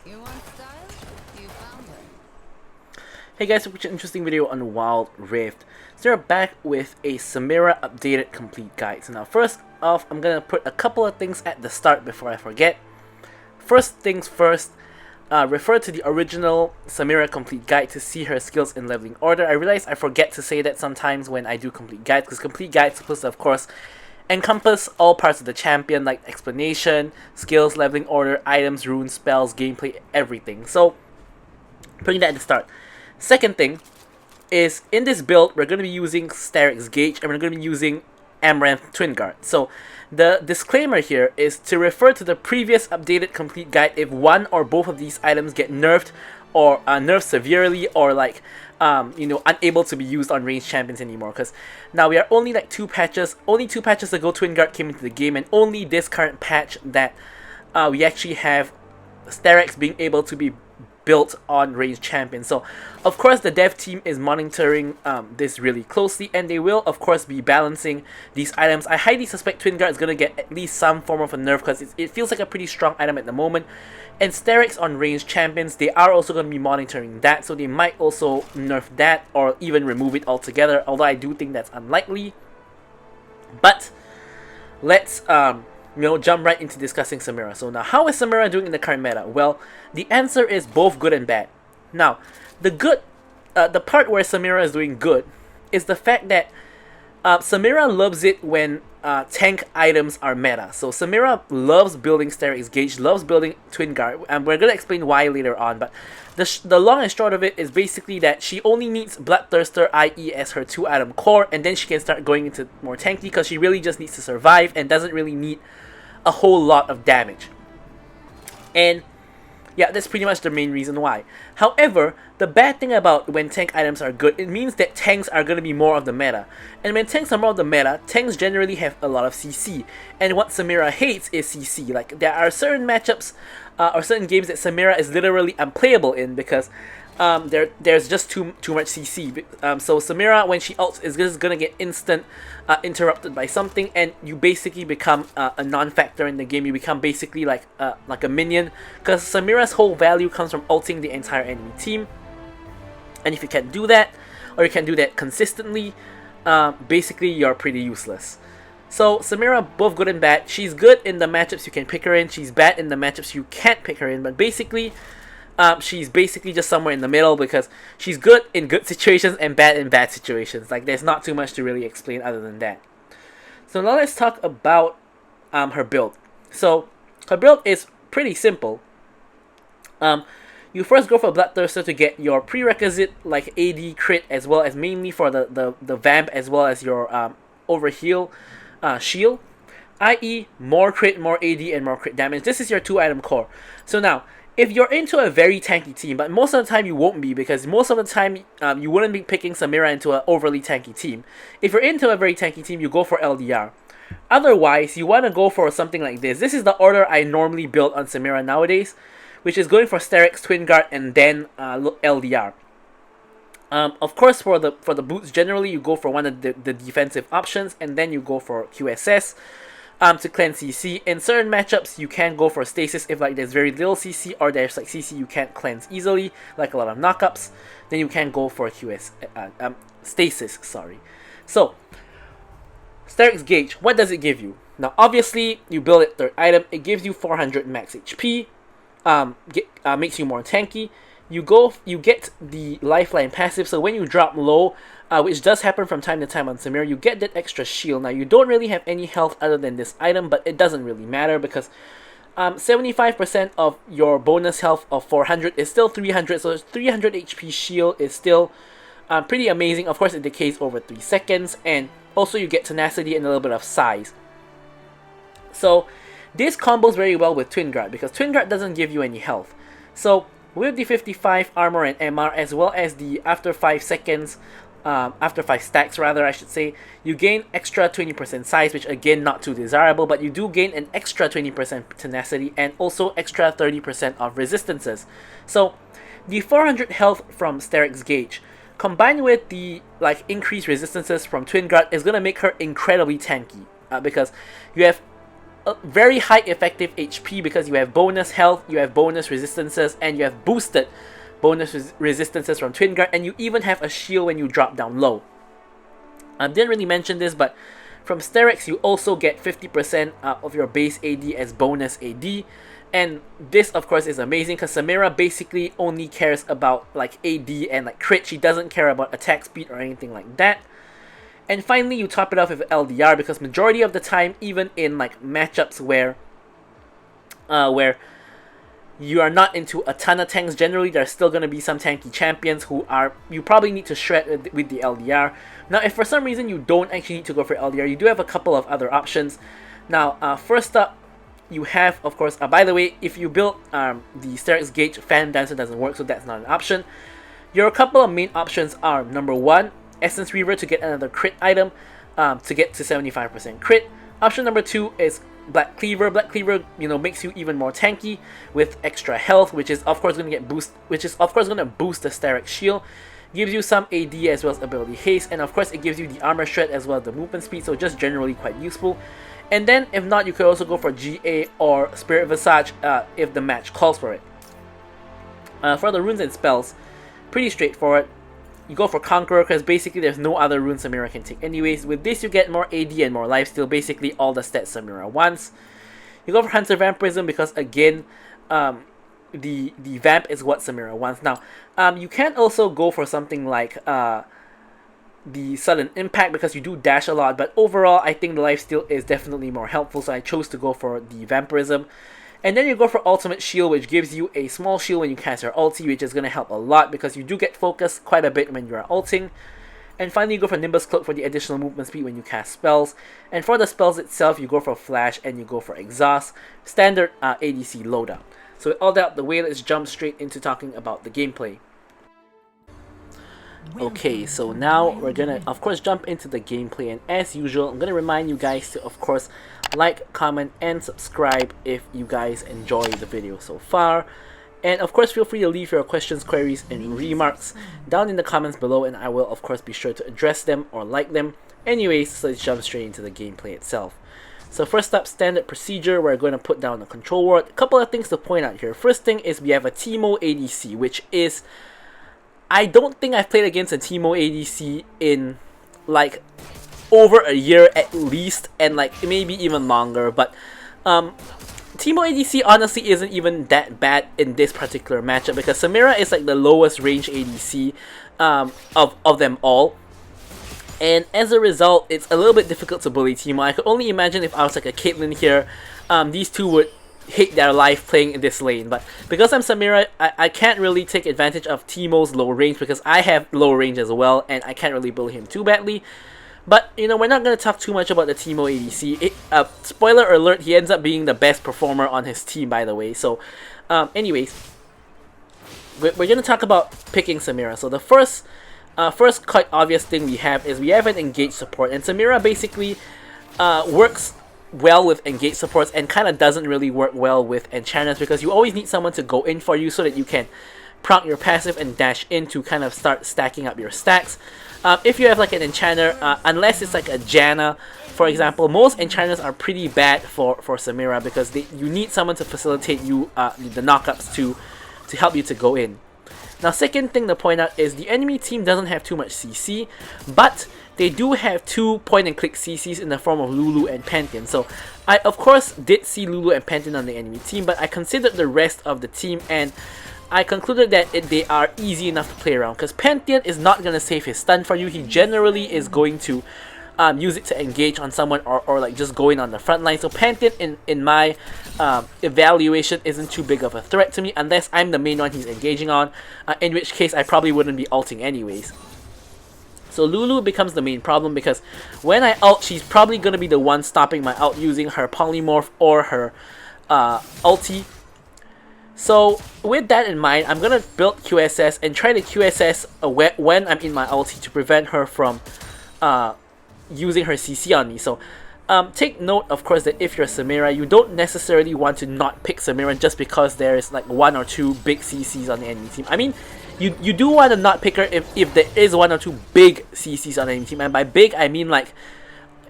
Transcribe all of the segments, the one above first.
You want style? You found it. Hey guys, such an interesting video on Wild Rift. So we're back with a Samira updated complete guide. So now first off, I'm gonna put a couple of things at the start before I forget. First things first, refer to the original Samira complete guide to see her skills in leveling order. I realize I forget to say that sometimes when I do complete guides, because complete guides are supposed to, of course, encompass all parts of the champion, like explanation, skills, leveling order, items, runes, spells, gameplay, everything. So putting that at the start. Second thing is, in this build, we're going to be using Steric's Gauge and we're going to be using Amaranth Twin Guard. So the disclaimer here is to refer to the previous updated complete guide if one or both of these items get nerfed or nerfed severely, or like unable to be used on ranged champions anymore. Because now we are only like two patches ago Twin Guard came into the game, and only this current patch that we actually have Sterix being able to be built on ranged champions. So of course the dev team is monitoring this really closely, and they will of course be balancing these items. I highly suspect Twin Guard is going to get at least some form of a nerf, because it feels like a pretty strong item at the moment. And Sterix on ranged champions, they are also going to be monitoring that, so they might also nerf that or even remove it altogether, although I do think that's unlikely. But let's jump right into discussing Samira. So now, how is Samira doing in the current meta? Well, the answer is both good and bad. Now, the part where Samira is doing good is the fact that Samira loves it when tank items are meta. So Samira loves building Steric's Gauge, loves building Twin Guard, and we're going to explain why later on. But the long and short of it is basically that she only needs Bloodthirster IE as her 2-item core, and then she can start going into more tanky, because she really just needs to survive and doesn't really need a whole lot of damage. And yeah, that's pretty much the main reason why. However, the bad thing about when tank items are good, it means that tanks are going to be more of the meta. And when tanks are more of the meta, tanks generally have a lot of CC. And what Samira hates is CC. Like, there are certain matchups or certain games that Samira is literally unplayable in, because there's just too much CC. So Samira, when she ults, is just gonna get instant interrupted by something, and you basically become a non-factor in the game. You become basically like a minion, because Samira's whole value comes from ulting the entire enemy team. And if you can't do that, or you can't do that consistently, basically you're pretty useless. So Samira, both good and bad. She's good in the matchups you can pick her in. She's bad in the matchups you can't pick her in. But basically, she's basically just somewhere in the middle, because she's good in good situations and bad in bad situations. Like, there's not too much to really explain other than that. So now let's talk about her build. So her build is pretty simple. You first go for Bloodthirster to get your prerequisite like AD crit, as well as mainly for the vamp, as well as your overheal shield, i.e. more crit, more AD, and more crit damage. This is your 2-item core. So now, if you're into a very tanky team, but most of the time you won't be, because most of the time you wouldn't be picking Samira into an overly tanky team. If you're into a very tanky team, you go for LDR. Otherwise, you want to go for something like this. This is the order I normally build on Samira nowadays, which is going for Steric's Twin Guard and then LDR. Of course, for the boots, generally you go for one of the defensive options, and then you go for QSS. To cleanse CC. In certain matchups, you can go for Stasis if like there's very little CC, or there's like CC you can't cleanse easily, like a lot of knockups. Then you can go for Stasis. Sorry. So, Steric's Gauge, what does it give you? Now, obviously, you build it 3rd item. It gives you 400 max HP. Makes you more tanky. You get the lifeline passive, so when you drop low, which does happen from time to time on Samira, you get that extra shield. Now, you don't really have any health other than this item, but it doesn't really matter, because 75% of your bonus health of 400 is still 300, so 300 HP shield is still pretty amazing. Of course, it decays over 3 seconds, and also you get tenacity and a little bit of size. So this combos very well with Twin Guard, because Twin Guard doesn't give you any health. So with the 55 armor and MR, as well as the after 5 seconds, after 5 stacks rather, I should say, you gain extra 20% size, which again not too desirable, but you do gain an extra 20% tenacity and also extra 30% of resistances. So the 400 health from Steric's Gauge, combined with the like increased resistances from Twin Guard, is gonna make her incredibly tanky, because you have a very high effective HP because you have bonus health, you have bonus resistances, and you have boosted bonus resistances from Twin Guard, and you even have a shield when you drop down low. I didn't really mention this, but from Sterex you also get 50% of your base AD as bonus AD. And this of course is amazing because Samira basically only cares about like AD and like crit. She doesn't care about attack speed or anything like that. And finally you top it off with LDR because majority of the time, even in like matchups where you are not into a ton of tanks, generally there's still going to be some tanky champions who are you probably need to shred with the LDR. Now if for some reason you don't actually need to go for LDR, you do have a couple of other options. Now first up, you have, of course, by the way, if you build the Sterex Gauge, Phantom Dancer doesn't work, so that's not an option. Your couple of main options are, number one, Essence Reaver to get another crit item to get to 75% crit. Option number two is Black Cleaver. Black Cleaver, you know, makes you even more tanky with extra health, which is of course going to boost the Sterex shield. Gives you some AD as well as ability haste, and of course it gives you the armor shred as well as the movement speed, so just generally quite useful. And then, if not, you could also go for GA or Spirit Visage if the match calls for it. For the runes and spells, pretty straightforward. You go for Conqueror because basically there's no other runes Samira can take anyways. With this you get more AD and more lifesteal, basically all the stats Samira wants. You go for Hunter Vampirism because again, the Vamp is what Samira wants. Now, you can also go for something like the Sudden Impact because you do dash a lot, but overall I think the lifesteal is definitely more helpful, so I chose to go for the Vampirism. And then you go for Ultimate Shield, which gives you a small shield when you cast your ulti, which is going to help a lot because you do get focused quite a bit when you are ulting. And finally you go for Nimbus Cloak for the additional movement speed when you cast spells. And for the spells itself, you go for Flash and you go for Exhaust, standard ADC loadout. So with all that out the way, let's jump straight into talking about the gameplay. Okay, so now we're gonna of course jump into the gameplay, and as usual I'm gonna remind you guys to of course like, comment and subscribe if you guys enjoy the video so far, and of course feel free to leave your questions, queries and remarks down in the comments below, and I will of course be sure to address them or like them. Anyways, so let's jump straight into the gameplay itself. So first up, standard procedure, we're going to put down a control ward. A couple of things to point out here. First thing is we have a Teemo ADC, which is, I don't think I've played against a Teemo ADC in like over a year at least, and like maybe even longer, but Teemo ADC honestly isn't even that bad in this particular matchup because Samira is like the lowest range ADC of them all. And as a result, it's a little bit difficult to bully Teemo. I could only imagine if I was like a Caitlyn here, these two would hate their life playing in this lane. But because I'm Samira, I can't really take advantage of Teemo's low range because I have low range as well, and I can't really bully him too badly. But, you know, we're not going to talk too much about the Teemo ADC. Spoiler alert, he ends up being the best performer on his team, by the way. So, anyways, we're going to talk about picking Samira. So the first quite obvious thing we have is we have an engaged support, and Samira basically works well with engaged supports and kind of doesn't really work well with enchanters because you always need someone to go in for you so that you can proc your passive and dash in to kind of start stacking up your stacks. If you have like an enchanter, unless it's like a Janna, for example, most enchanters are pretty bad for Samira because you need someone to facilitate you the knockups to help you to go in. Now, second thing to point out is the enemy team doesn't have too much CC, but they do have two point-and-click CCs in the form of Lulu and Pantheon. So, I of course did see Lulu and Pantheon on the enemy team, but I considered the rest of the team, and I concluded that they are easy enough to play around. Because Pantheon is not going to save his stun for you, he generally is going to use it to engage on someone or like just go in on the front line. So Pantheon in my evaluation isn't too big of a threat to me unless I'm the main one he's engaging on, in which case I probably wouldn't be ulting anyways. So Lulu becomes the main problem because when I ult, she's probably going to be the one stopping my ult using her polymorph or her ulti. So with that in mind, I'm going to build QSS and try to QSS when I'm in my ulti to prevent her from using her CC on me. So take note, of course, that if you're Samira, you don't necessarily want to not pick Samira just because there is like one or two big CCs on the enemy team. I mean, you do want to not pick her if there is one or two big CCs on the enemy team, and by big I mean like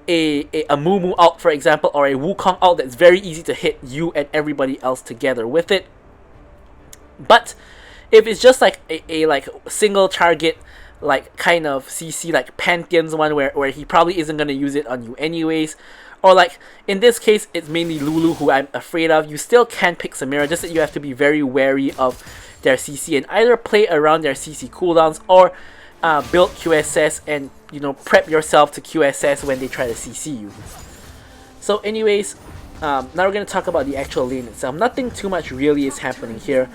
a Moo ult, for example, or a Wukong ult that's very easy to hit you and everybody else together with it. But if it's just like a like single target, like kind of CC, like Pantheon's one, where he probably isn't gonna use it on you anyways, or like in this case it's mainly Lulu who I'm afraid of, you still can pick Samira, just that you have to be very wary of their CC and either play around their CC cooldowns or build QSS and, you know, prep yourself to QSS when they try to CC you. So anyways, now we're going to talk about the actual lane itself. Nothing too much really is happening here.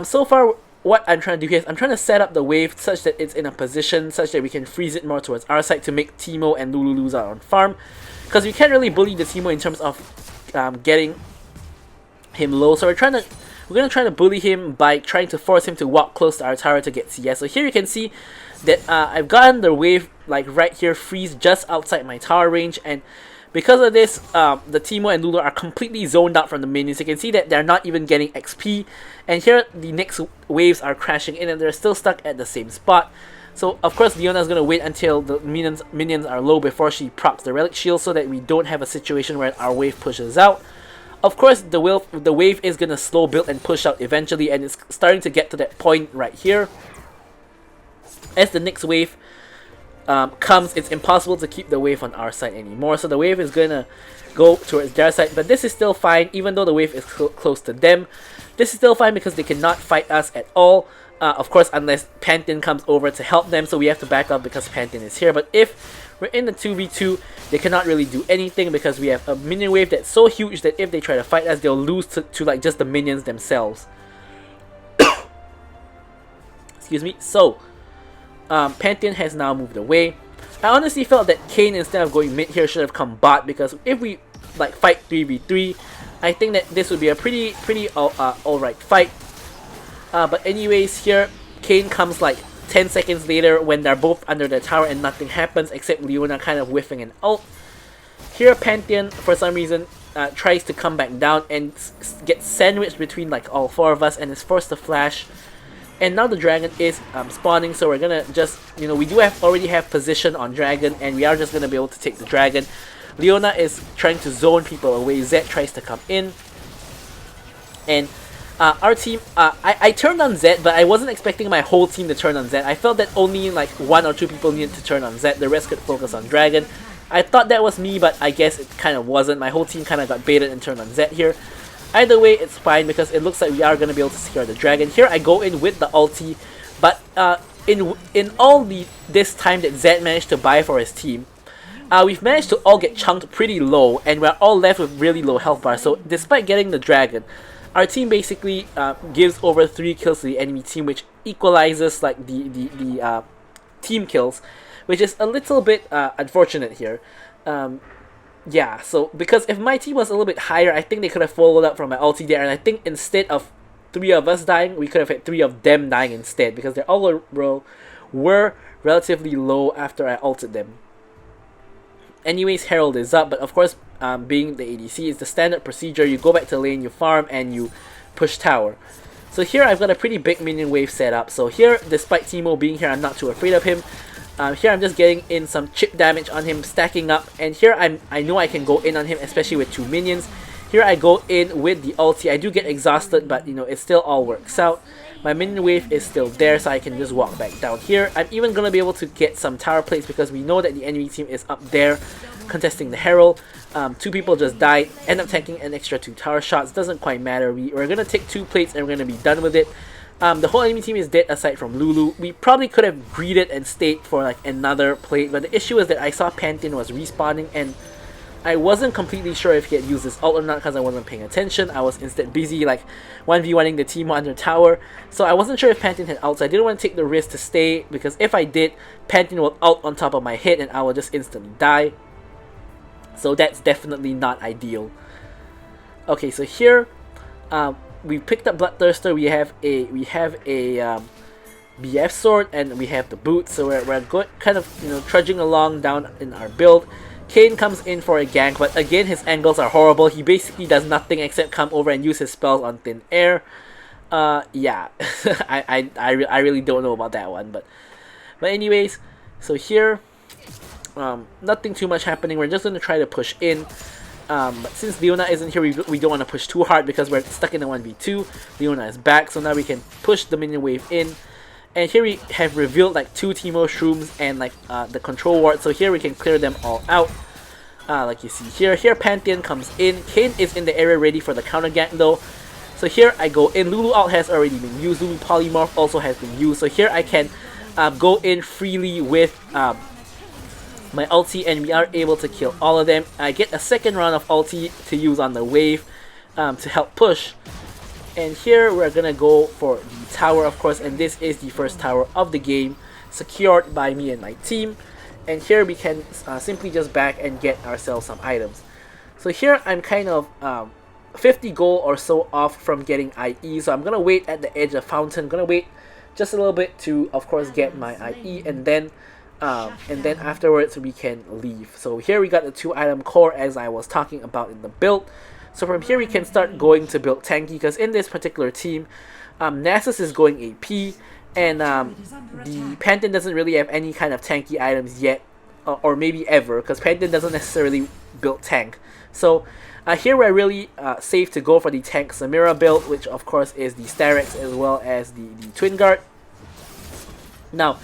So far, what I'm trying to do here is I'm trying to set up the wave such that it's in a position such that we can freeze it more towards our side to make Teemo and Lulu lose out on farm. Because we can't really bully the Teemo in terms of getting him low. So we're going to try to bully him by trying to force him to walk close to our tower to get CS. So here you can see that I've gotten the wave like right here, freeze just outside my tower range, and because of this, the Teemo and Lulu are completely zoned out from the minions. You can see that they're not even getting XP, and here the next waves are crashing in and they're still stuck at the same spot. So of course Leona's going to wait until the minions are low before she procs the relic shield so that we don't have a situation where our wave pushes out. Of course the wave is going to slow build and push out eventually, and it's starting to get to that point right here. As the next wave comes, it's impossible to keep the wave on our side anymore, so the wave is gonna go towards their side, but this is still fine. Even though the wave is close to them, this is still fine because they cannot fight us at all, of course unless Pantheon comes over to help them, so we have to back up because Pantheon is here. But if we're in the 2v2, they cannot really do anything because we have a minion wave that's so huge that if they try to fight us, they'll lose to like just the minions themselves. Excuse me. So Pantheon has now moved away. I honestly felt that Kayn, instead of going mid here, should have come bot, because if we like fight 3v3, I think that this would be a pretty alright fight. But anyways, here Kayn comes like 10 seconds later when they're both under the tower and nothing happens except Leona kind of whiffing an ult. Here Pantheon, for some reason, tries to come back down and gets sandwiched between like all four of us and is forced to flash. And now the dragon is spawning, so we're gonna just, you know, we do already have position on dragon, and we are just gonna be able to take the dragon. Leona is trying to zone people away. Zed tries to come in, and our team, I turned on Zed, but I wasn't expecting my whole team to turn on Zed. I felt that only like 1 or 2 people needed to turn on Zed. The rest could focus on dragon. I thought that was me, but I guess it kind of wasn't. My whole team kind of got baited and turned on Zed here. Either way, it's fine because it looks like we are going to be able to secure the dragon. Here I go in with the ulti, but in all this time that Zed managed to buy for his team, we've managed to all get chunked pretty low, and we're all left with really low health bar. So despite getting the dragon, our team basically gives over 3 kills to the enemy team, which equalizes like the team kills, which is a little bit unfortunate here. Yeah, so because if my team was a little bit higher, I think they could have followed up from my ulti there, and I think instead of 3 of us dying, we could have had 3 of them dying instead, because they all were relatively low after I ulted them. Anyways, Herald is up, but of course, being the ADC, is the standard procedure. You go back to lane, you farm, and you push tower. So here I've got a pretty big minion wave set up. So here, despite Teemo being here, I'm not too afraid of him. Here I'm just getting in some chip damage on him, stacking up, and here I know I can go in on him, especially with 2 minions. Here I go in with the ulti. I do get exhausted, but you know, it still all works out. My minion wave is still there, so I can just walk back down here. I'm even going to be able to get some tower plates because we know that the enemy team is up there contesting the Herald. 2 people just died, end up taking an extra 2 tower shots. Doesn't quite matter. We're going to take 2 plates and we're going to be done with it. The whole enemy team is dead aside from Lulu. We probably could have greeted and stayed for like another plate, but the issue is that I saw Pantheon was respawning and I wasn't completely sure if he had used his ult or not because I wasn't paying attention. I was instead busy like 1v1ing the team under tower, so I wasn't sure if Pantheon had ult, so I didn't want to take the risk to stay, because if I did, Pantheon will ult on top of my head and I will just instantly die. So that's definitely not ideal. Okay, so here we picked up Bloodthirster. We have a BF sword and we have the boots, so we're good, kind of, you know, trudging along down in our build. Kayn comes in for a gank, but again his angles are horrible. He basically does nothing except come over and use his spells on thin air. Yeah, I really don't know about that one, but anyways, so here nothing too much happening. We're just going to try to push in. But since Leona isn't here, we don't want to push too hard because we're stuck in a 1v2. Leona is back, so now we can push the minion wave in. And here we have revealed like 2 Teemo Shrooms and like the control ward, so here we can clear them all out. Like you see here. Here Pantheon comes in. Kayn is in the area ready for the counter gank though. So here I go in. Lulu ult has already been used. Lulu Polymorph also has been used. So here I can go in freely with my ulti, and we are able to kill all of them. I get a second round of ulti to use on the wave to help push. And here we're gonna go for the tower, of course, and this is the first tower of the game, secured by me and my team. And here we can simply just back and get ourselves some items. So here I'm kind of 50 gold or so off from getting IE, so I'm gonna wait at the edge of fountain. I'm gonna wait just a little bit to, of course, get my IE, and then afterwards we can leave. So here we got the 2 item core as I was talking about in the build. So from here we can start going to build tanky, because in this particular team, Nasus is going AP, and the Pantheon doesn't really have any kind of tanky items yet, or maybe ever, because Pantheon doesn't necessarily build tank. So here we're really safe to go for the tank Samira build, which of course is the Starex as well as the Twin Guard. Now,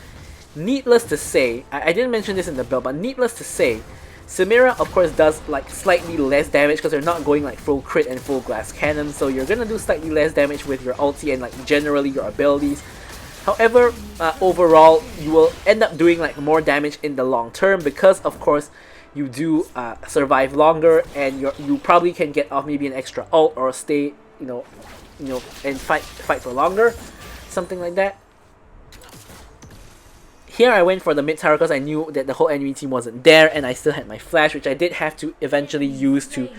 needless to say, I didn't mention this in the build, but needless to say, Samira of course does like slightly less damage because they're not going like full crit and full glass cannon, so you're gonna do slightly less damage with your ulti and like generally your abilities. However, overall you will end up doing like more damage in the long term because of course you do survive longer, and you probably can get off maybe an extra ult or stay and fight for longer, something like that. Here I went for the mid tower because I knew that the whole enemy team wasn't there, and I still had my flash, which I did have to eventually use to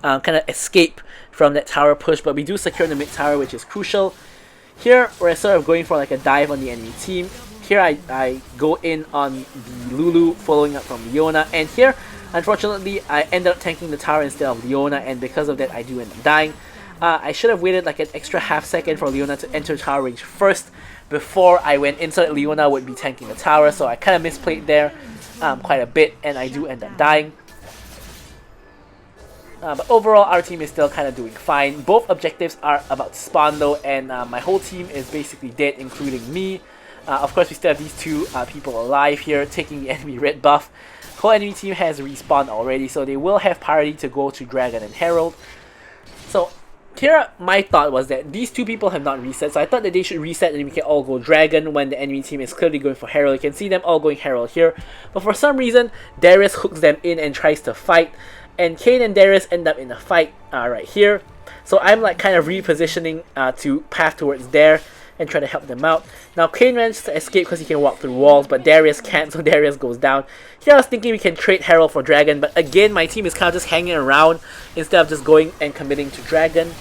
kind of escape from that tower push, but we do secure the mid tower, which is crucial. Here we're sort of going for like a dive on the enemy team. Here I go in on the Lulu following up from Leona, and here unfortunately I ended up tanking the tower instead of Leona, and because of that I do end up dying. I should have waited like an extra half second for Leona to enter tower range first before I went in, so that Leona would be tanking the tower, so I kind of misplayed there quite a bit, and I do end up dying. But overall our team is still kind of doing fine. Both objectives are about to spawn though, and my whole team is basically dead, including me. Of course we still have these 2 people alive here taking the enemy red buff. Whole enemy team has respawned already, so they will have priority to go to Dragon and Herald. So here my thought was that these 2 people have not reset, so I thought that they should reset and we can all go Dragon when the enemy team is clearly going for Herald. You can see them all going Herald here, but for some reason Darius hooks them in and tries to fight, and Kayn and Darius end up in a fight right here. So I'm like kind of repositioning to path towards there and try to help them out. Now Kayn manages to escape because he can walk through walls, but Darius can't, so Darius goes down. Here I was thinking we can trade Herald for Dragon, but again my team is kind of just hanging around instead of just going and committing to Dragon.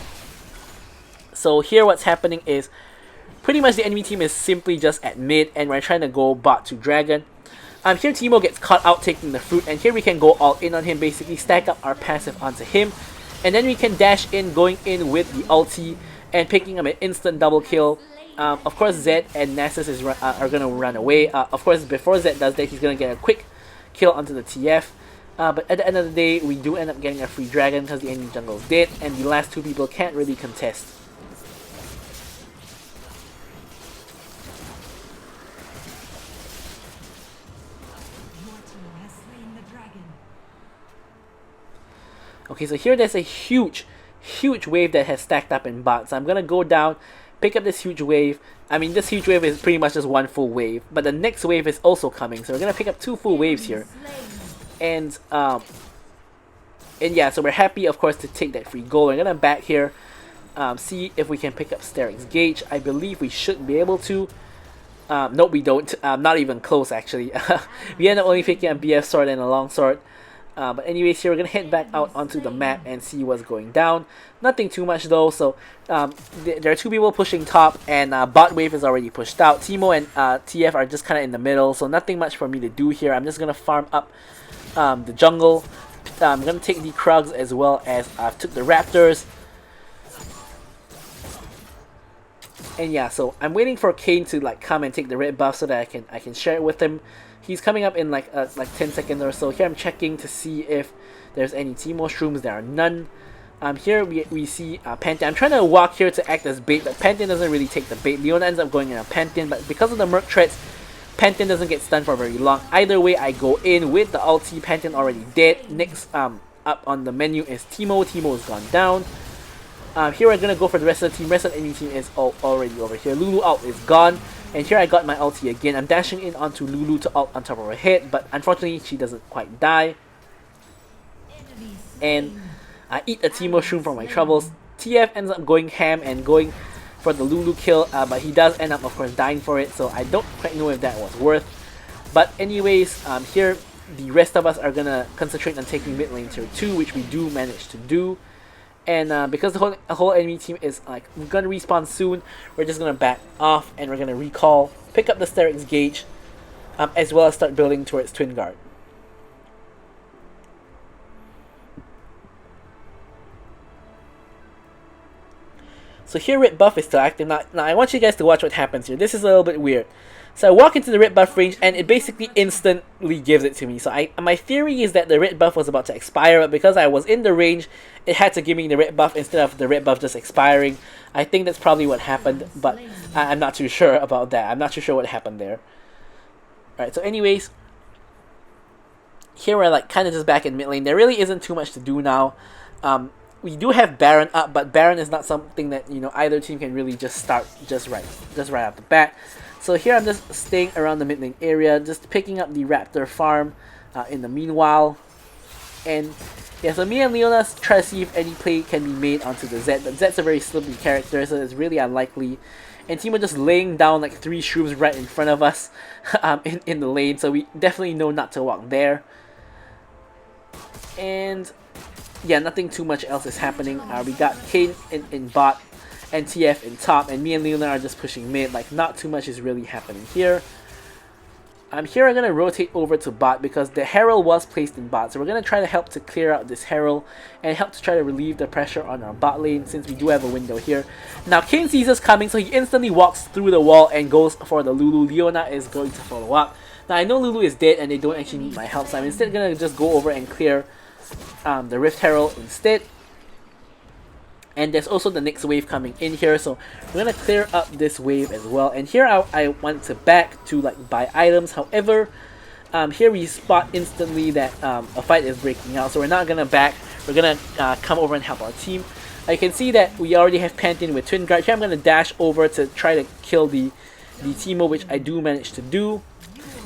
So here what's happening is pretty much the enemy team is simply just at mid, and we're trying to go bot to Dragon. Here Teemo gets caught out taking the fruit, and here we can go all in on him, basically stack up our passive onto him, and then we can dash in, going in with the ulti and picking up an instant double kill. Of course Zed and Nasus are going to run away. Of course before Zed does that he's going to get a quick kill onto the TF. But at the end of the day we do end up getting a free Dragon because the enemy jungle is dead, and the last 2 people can't really contest. Okay, so here there's a huge wave that has stacked up in bot. So I'm gonna go down, pick up this huge wave. I mean, this huge wave is pretty much just 1 full wave, but the next wave is also coming. So we're gonna pick up 2 full waves here, and yeah, so we're happy, of course, to take that free gold. We're gonna back here, see if we can pick up Starex Gauge. I believe we should be able to. Nope, we don't. Not even close, actually. We end up only picking up BF Sword and a Long Sword. But anyways, here we're gonna head back out onto the map and see what's going down. Nothing too much though. So there are 2 people pushing top, and bot wave is already pushed out. Teemo and TF are just kind of in the middle, so nothing much for me to do here. I'm just gonna farm up the jungle. I'm gonna take the Krugs as well as I've took the Raptors. And yeah, so I'm waiting for Kane to like come and take the red buff so that I can share it with him. He's coming up in like 10 seconds or so. Here I'm checking to see if there's any Teemo shrooms. There are none. Here we see Pantheon. I'm trying to walk here to act as bait, but Pantheon doesn't really take the bait. Leona ends up going in a Pantheon, but because of the Merc threats, Pantheon doesn't get stunned for very long. Either way, I go in with the ulti. Pantheon already dead. Next up on the menu is Teemo. Teemo has gone down. Here we're gonna go for the rest of the team. Rest of the enemy team is already over here. Lulu ult is gone. And here I got my ulti again. I'm dashing in onto Lulu to ult on top of her head, but unfortunately she doesn't quite die. And I eat a Teemo shroom for my troubles. TF ends up going ham and going for the Lulu kill, but he does end up of course dying for it, so I don't quite know if that was worth. But anyways, here the rest of us are gonna concentrate on taking mid lane tier 2, which we do manage to do. And because the whole enemy team is like gonna respawn soon, we're just gonna back off and we're gonna recall, pick up the Sterix gauge, as well as start building towards Twin Guard. So here red buff is still active. Now I want you guys to watch what happens here. This is a little bit weird. So I walk into the red buff range and it basically instantly gives it to me. So my theory is that the red buff was about to expire, but because I was in the range, it had to give me the red buff instead of the red buff just expiring. I think that's probably what happened, but I'm not too sure about that. I'm not too sure what happened there. Alright, so anyways, here we're like kind of just back in mid lane. There really isn't too much to do now. We do have Baron up, but Baron is not something that, you know, either team can really just start just right off the bat. So here I'm just staying around the mid lane area, just picking up the Raptor farm in the meanwhile. And yeah, so me and Leona try to see if any play can be made onto the Zed, but Zed's a very slippery character, so it's really unlikely. And Teemo just laying down like 3 shrooms right in front of us in the lane, so we definitely know not to walk there. And yeah, nothing too much else is happening. We got Kane in bot and TF in top, and me and Leona are just pushing mid. Like, not too much is really happening here. Here I'm going to rotate over to bot because the Herald was placed in bot, so we're going to try to help to clear out this Herald and help to try to relieve the pressure on our bot lane since we do have a window here. Now Kane sees us coming, so he instantly walks through the wall and goes for the Lulu. Leona is going to follow up. Now I know Lulu is dead and they don't actually need my help, so I'm instead going to just go over and clear the Rift Herald instead. And there's also the next wave coming in here, so we're gonna clear up this wave as well. And here I want to back to like buy items. However, here we spot instantly that a fight is breaking out, so we're not gonna back. We're gonna come over and help our team. You can see that we already have Pantheon with Twin Guard. Here I'm gonna dash over to try to kill the Teemo, which I do manage to do.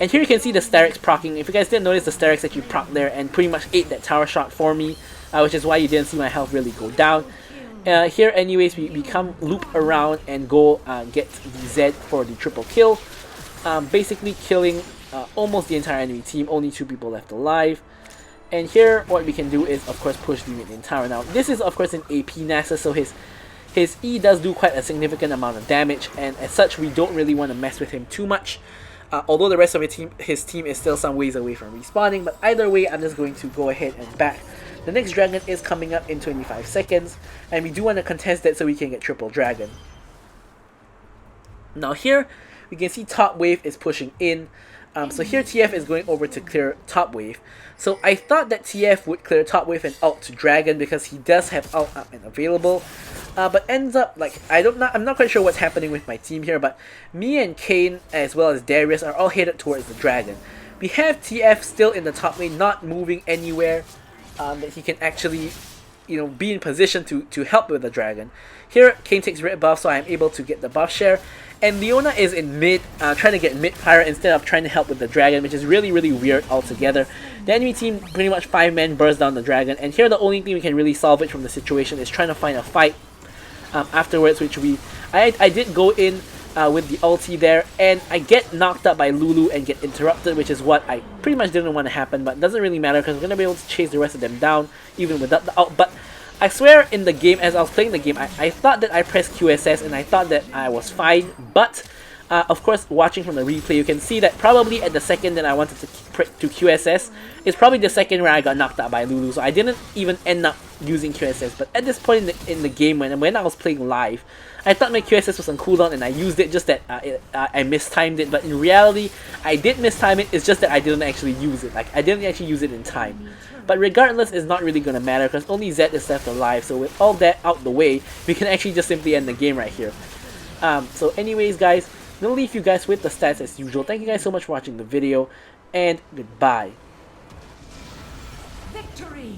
And here you can see the Sterix proccing. If you guys didn't notice, the Sterix actually proc there and pretty much ate that tower shot for me, which is why you didn't see my health really go down. Here anyways, we come loop around and go get the Zed for the triple kill, basically killing almost the entire enemy team, only 2 people left alive. And here what we can do is of course push the mid-lane tower. Now this is of course an AP Nasa, so his E does do quite a significant amount of damage, and as such we don't really want to mess with him too much. Although the rest of his team is still some ways away from respawning, but either way I'm just going to go ahead and back. The next dragon is coming up in 25 seconds, and we do want to contest that so we can get triple dragon. Now here, we can see top wave is pushing in. So here TF is going over to clear top wave. So I thought that TF would clear top wave and ult to dragon because he does have ult up and available. But ends up like, I'm not quite sure what's happening with my team here, but me and Kane as well as Darius are all headed towards the dragon. We have TF still in the top lane, not moving anywhere. That he can actually, you know, be in position to help with the dragon. Here, Kane takes red buff, so I am able to get the buff share. And Leona is in mid, trying to get mid pyre instead of trying to help with the dragon, which is really weird altogether. The enemy team pretty much 5-man burst down the dragon, and here the only thing we can really salvage from the situation is trying to find a fight afterwards, which I did go in with the ulti there, and I get knocked up by Lulu and get interrupted, which is what I pretty much didn't want to happen, but it doesn't really matter because we're going to be able to chase the rest of them down even without the ult. But I swear in the game, as I was playing the game, I thought that I pressed QSS and I thought that I was fine, but Of course, watching from the replay, you can see that probably at the second that I wanted to QSS, it's probably the second where I got knocked out by Lulu, so I didn't even end up using QSS. But at this point in the game, when I was playing live, I thought my QSS was on cooldown and I used it, just that I mistimed it. But in reality, I did mistime it, it's just that I didn't actually use it. Like, I didn't actually use it in time. But regardless, it's not really going to matter because only Zed is left alive, so with all that out the way, we can actually just simply end the game right here. So anyways guys, I'm going to leave you guys with the stats as usual. Thank you guys so much for watching the video, and goodbye. Victory!